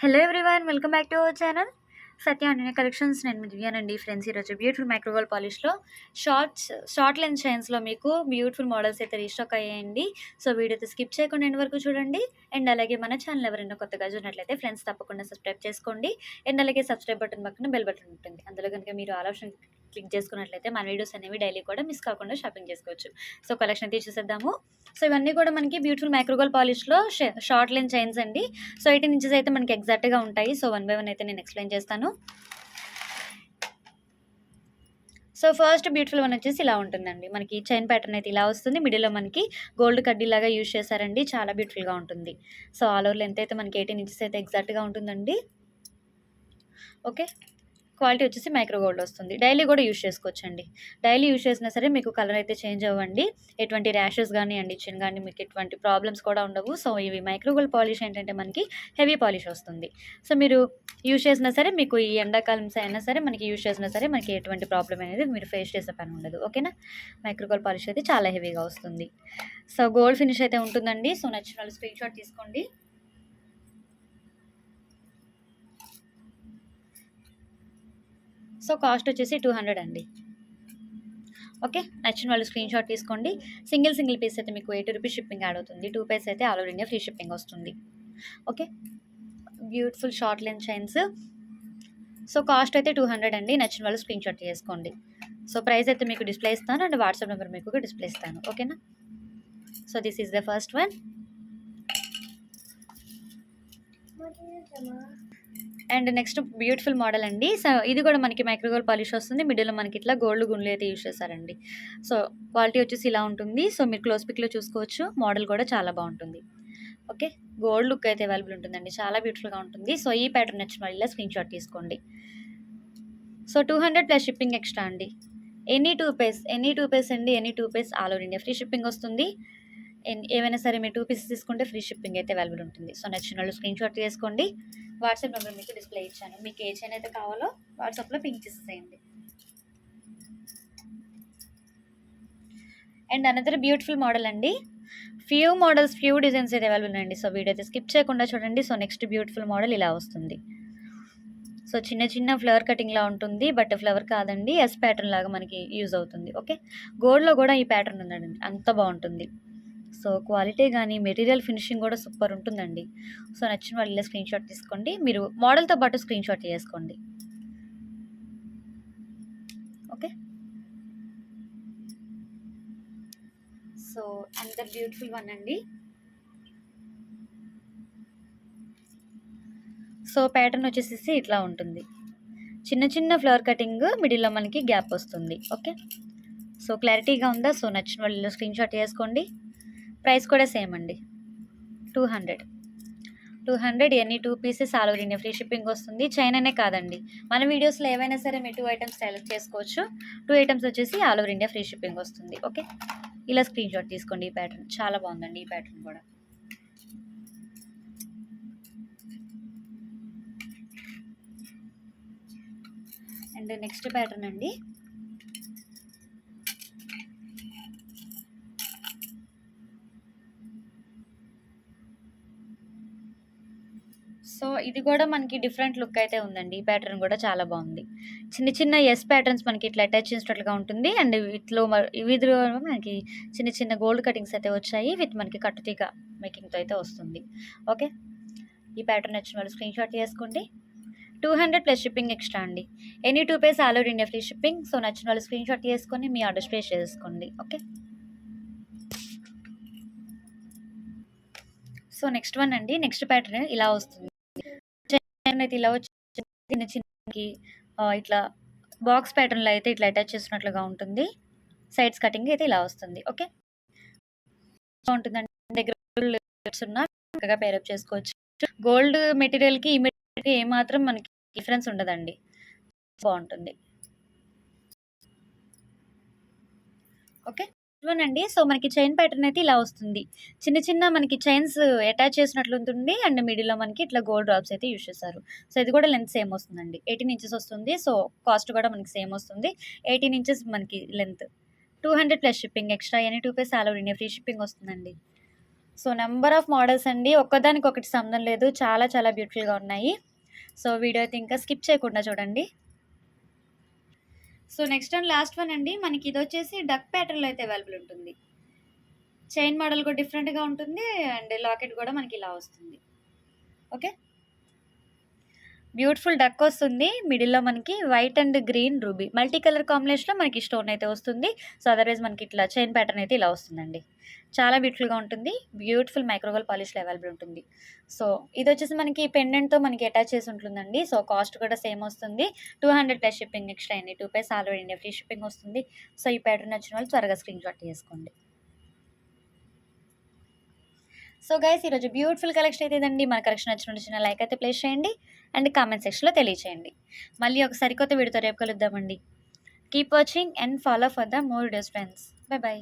Hello everyone, welcome back to our channel Satya and collections. నేను మీ దివ్యానండి friends. ఈరోజు beautiful micro gold పాలిష్లో short lens చైన్స్లో మీకు beautiful models అయితే restock అయ్యాయండి. సో వీడియో అయితే స్కిప్ చేయకుండా ఎండ్ వరకు చూడండి. అండ్ అలాగే మన ఛానల్ ఎవరైనా కొత్తగా చూసినట్లయితే ఫ్రెండ్స్ తప్పకుండా సబ్స్క్రైబ్ చేసుకోండి. అండ్ అలాగే సబ్స్క్రైబ్ బటన్ పక్కన బెల్ బటన్ ఉంటుంది. అందులో కనుక మీరు ఆల్ ఆప్షన్ క్లిక్ చేసుకున్నట్లయితే మన వీడియోస్ అనేవి డైలీ కూడా మిస్ కాకుండా షాపింగ్ చేసుకోవచ్చు. సో కలెక్షన్ అయితే చూసేద్దాము. సో ఇవన్నీ కూడా మనకి బ్యూటిఫుల్ మైక్రోగోల్డ్ పాలిష్లో షార్ట్ లెన్స్ చైన్స్ అండి. సో 18 ఇంచెస్ అయితే మనకి ఎగ్జాక్ట్గా ఉంటాయి. సో 1 బై 1 అయితే నేను ఎక్స్ప్లెయిన్ చేస్తాను. సో ఫస్ట్ బ్యూటిఫుల్ వన్ వచ్చేసి ఇలా ఉంటుందండి. మనకి చైన్ ప్యాటర్న్ అయితే ఇలా వస్తుంది. మిడిల్లో మనకి గోల్డ్ కడ్డీలాగా యూజ్ చేశారండి. చాలా బ్యూటిఫుల్గా ఉంటుంది. సో ఆల్ ఓవర్ లెంత్ అయితే మనకి 18 ఇంచెస్ అయితే ఎగ్జాక్ట్గా ఉంటుందండి. ఓకే, క్వాలిటీ వచ్చేసి మైక్రో గోల్డ్ వస్తుంది. డైలీ కూడా యూజ్ చేసుకోవచ్చండి. డైలీ యూజ్ చేసినా సరే మీకు కలర్ అయితే చేంజ్ అవ్వండి. ఎటువంటి ర్యాషెస్ కానీ అండి చిన్న కానీ మీకు ఎటువంటి ప్రాబ్లమ్స్ కూడా ఉండవు. సో ఇవి మైక్రో గోల్డ్ పాలిష్ ఏంటంటే మనకి హెవీ పాలిష్ వస్తుంది. సో మీరు యూజ్ చేసినా సరే మీకు ఈ ఎండాకాలం అయినా సరే మనకి యూజ్ చేసినా సరే మనకి ఎటువంటి ప్రాబ్లం అనేది మీరు ఫేస్ చేసే పని ఉండదు. ఓకేనా, మైక్రో గోల్డ్ పాలిష్ అయితే చాలా హెవీగా వస్తుంది. సో గోల్డ్ ఫినిష్ అయితే ఉంటుందండి. సో నచ్చిన వాళ్ళు స్క్రీన్ షాట్ తీసుకోండి. సో కాస్ట్ వచ్చేసి 200 అండి. ఓకే, నచ్చిన వాళ్ళు స్క్రీన్ షాట్ తీసుకోండి. సింగిల్ పీస్ అయితే మీకు 80 రూపీస్ షిప్పింగ్ యాడ్ అవుతుంది. 2 పీస్ అయితే all over India free shipping వస్తుంది. Okay, beautiful short lens chains. So cost అయితే 200 అండి. నచ్చిన వాళ్ళు స్క్రీన్ షాట్ చేసుకోండి. సో ప్రైస్ అయితే మీకు డిస్ప్లే ఇస్తాను అండ్ వాట్సాప్ నెంబర్ మీకు డిస్ప్లే ఇస్తాను. ఓకేనా, so this is the first one. And next beautiful model అండి. సో ఇది కూడా మనకి మైక్రోగోల్డ్ పాలిష్ వస్తుంది. మిడిల్లో మనకి ఇట్లా గోల్డ్ గుండ్లు అయితే యూజ్ చేశారండి. సో క్వాలిటీ వచ్చేసి ఇలా ఉంటుంది. సో మీరు క్లోజ్ పిక్లో చూసుకోవచ్చు. మోడల్ కూడా చాలా బాగుంటుంది. ఓకే, గోల్డ్ లుక్ అయితే అవైలబుల్ ఉంటుందండి. చాలా బ్యూటిఫుల్గా ఉంటుంది. సో ఈ ప్యాటర్న్ నచ్చిన వాళ్ళ స్క్రీన్ షాట్ తీసుకోండి. సో 200 ప్లస్ షిప్పింగ్ ఎక్స్ట్రా అండి. ఎనీ టూ పీస్ అండి. Any 2 piece all over India free shipping వస్తుంది. ఏవైనా సరే మీరు 2 పీసెస్ తీసుకుంటే ఫ్రీ షిప్పింగ్ అయితే అవైలబుల్ ఉంటుంది. సో నచ్చిన వాళ్ళు స్క్రీన్ షాట్ తీసుకోండి. వాట్సాప్ నెంబర్ మీకు డిస్ప్లే ఇచ్చాను. మీకు ఏ చైన్ అయితే కావాలో వాట్సాప్లో పింక్ చేసేయండి. అండ్ అనదర్ బ్యూటిఫుల్ మోడల్ అండి. ఫ్యూ డిజైన్స్ అయితే అవైలబుల్ అండి. సో వీడియో అయితే స్కిప్ చేయకుండా చూడండి. సో నెక్స్ట్ బ్యూటిఫుల్ మోడల్ ఇలా వస్తుంది. సో చిన్న ఫ్లవర్ కటింగ్లా ఉంటుంది. బట్ ఫ్లవర్ కాదండి, ఎస్ ప్యాటర్న్ లాగా మనకి యూజ్ అవుతుంది. ఓకే, గోల్డ్లో కూడా ఈ ప్యాటర్న్ ఉందండి. అంత బాగుంటుంది. సో క్వాలిటీ కానీ మెటీరియల్ ఫినిషింగ్ కూడా సూపర్ ఉంటుందండి. సో నచ్చిన వాళ్ళు ఇలా స్క్రీన్ షాట్ తీసుకోండి. మీరు మోడల్తో పాటు స్క్రీన్ షాట్ చేసుకోండి. Okay, so another beautiful one అండి. సో ప్యాటర్న్ వచ్చేసి ఇట్లా ఉంటుంది. చిన్న ఫ్లవర్ కటింగ్, మిడిల్లో మనకి గ్యాప్ వస్తుంది. ఓకే, సో క్లారిటీగా ఉందా? సో నచ్చిన వాళ్ళు స్క్రీన్ షాట్ చేసుకోండి. ప్రైస్ కూడా సేమ్ అండి, 200 any 2 pieces all over India free shipping వస్తుంది. చైనానే కాదండి, మన వీడియోస్లో ఏవైనా సరే మీరు 2 ఐటమ్స్ సెలెక్ట్ చేసుకోవచ్చు. 2 ఐటమ్స్ వచ్చేసి all over India free shipping వస్తుంది. ఓకే, ఇలా స్క్రీన్ షాట్ తీసుకోండి. ఈ ప్యాటర్న్ చాలా బాగుందండి. ఈ ప్యాటర్న్ కూడా అండ్ నెక్స్ట్ ప్యాటర్న్ అండి. సో ఇది కూడా మనకి డిఫరెంట్ లుక్ అయితే ఉందండి. ఈ ప్యాటర్న్ కూడా చాలా బాగుంది. చిన్న ఎస్ ప్యాటర్న్స్ మనకి ఇట్లా అటాచ్ చేసినట్లుగా ఉంటుంది. అండ్ వీటిలో మనకి చిన్న గోల్డ్ కటింగ్స్ అయితే వచ్చాయి. విత్ మనకి కట్టుతీగ మేకింగ్తో అయితే వస్తుంది. ఓకే, ఈ ప్యాటర్న్ వచ్చిన వాళ్ళు స్క్రీన్ షాట్ చేసుకోండి. 200 ప్లస్ షిప్పింగ్ ఎక్స్ట్రా అండి. Any 2 piece all over India free shipping. So నచ్చిన వాళ్ళు స్క్రీన్ షాట్ చేసుకొని మీ ఆర్డర్ ప్లేస్ చేసుకోండి. ఓకే, సో నెక్స్ట్ వన్ అండి. నెక్స్ట్ ప్యాటర్న్ ఇలా వస్తుంది. అయితే ఇలా వచ్చి చిన్నకి ఇట్లా బాక్స్ ప్యాటర్న్లో అయితే ఇట్లా అటాచ్ చేసినట్లుగా ఉంటుంది. సైడ్స్ కటింగ్ అయితే ఇలా వస్తుంది. ఓకే, ఉంటుందండి. దగ్గర చక్కగా పేరప్ చేసుకోవచ్చు. గోల్డ్ మెటీరియల్కి ఈ మెటీరియల్కి ఏమాత్రం మనకి డిఫరెన్స్ ఉండదండి. బాగుంటుంది. ఓకే అండి. సో మనకి చైన్ ప్యాటర్న్ అయితే ఇలా వస్తుంది. చిన్న మనకి చైన్స్ అటాచ్ చేసినట్లు ఉంటుంది. అండ్ మిడిల్లో మనకి ఇట్లా గోల్డ్ డ్రాప్స్ అయితే యూజ్ చేస్తారు. సో ఇది కూడా లెంత్ సేమ్ వస్తుందండి. 18 ఇంచెస్ వస్తుంది. సో కాస్ట్ కూడా మనకి సేమ్ వస్తుంది. 18 ఇంచెస్ మనకి length. 200 plus shipping extra. Any 2 piece all over India free shipping వస్తుందండి. సో, నంబర్ ఆఫ్ మోడల్స్ అండి. ఒక్కదానికొకటి సంబంధం లేదు. చాలా చాలా బ్యూటిఫుల్‌గా ఉన్నాయి. సో, వీడియో అయితే ఇంకా స్కిప్ చేయకుండా చూడండి. So, next and last one అండి. మనకి ఇదొచ్చేసి డక్ ప్యాటర్న్‌లో అయితే అవైలబుల్ ఉంటుంది. చైన్ మోడల్ కూడా డిఫరెంట్‌గా ఉంటుంది. అండ్ లాకెట్ కూడా మనకి ఇలా వస్తుంది. ఓకే. బ్యూటిఫుల్ డక్ వస్తుంది. మిడిల్‌లో మనకి white and green ruby multi colour కాంబినేషన్‌లో మనకి స్టోన్ అయితే వస్తుంది. సో, అదర్‌వైజ్ మనకి ఇట్లా చైన్ ప్యాటర్న్ అయితే ఇలా వస్తుందండి. చాలా బ్యూటిఫుల్‌గా ఉంటుంది. బ్యూటిఫుల్ మైక్రోగోల్డ్ పాలిష్‌లో అవైలబుల్ ఉంటుంది. సో, ఇదొచ్చేసి మనకి పెండెంట్‌తో మనకి అటాచ్ చేసి ఉంటుందండి. సో, కాస్ట్ కూడా సేమ్ వస్తుంది. 200 plus shipping extra any 2 piece all over India free shipping వస్తుంది. సో, ఈ ప్యాటర్న్ నచ్చిన వాళ్ళు త్వరగా స్క్రీన్‌షాట్ తీసుకోండి. సో గైస్ ఈరోజు బ్యూటిఫుల్ కలెక్షన్ అయితే ఇదండి. మన కలెక్షన్ నచ్చిన లైక్ అయితే ప్లేస్ చేయండి అండ్ కామెంట్ సెక్షన్లో తెలియచేయండి. మళ్ళీ ఒక సరికొత్త వీడియోతో రేపు కలుద్దామండి. Keep watching and follow for the more videos friends. By by.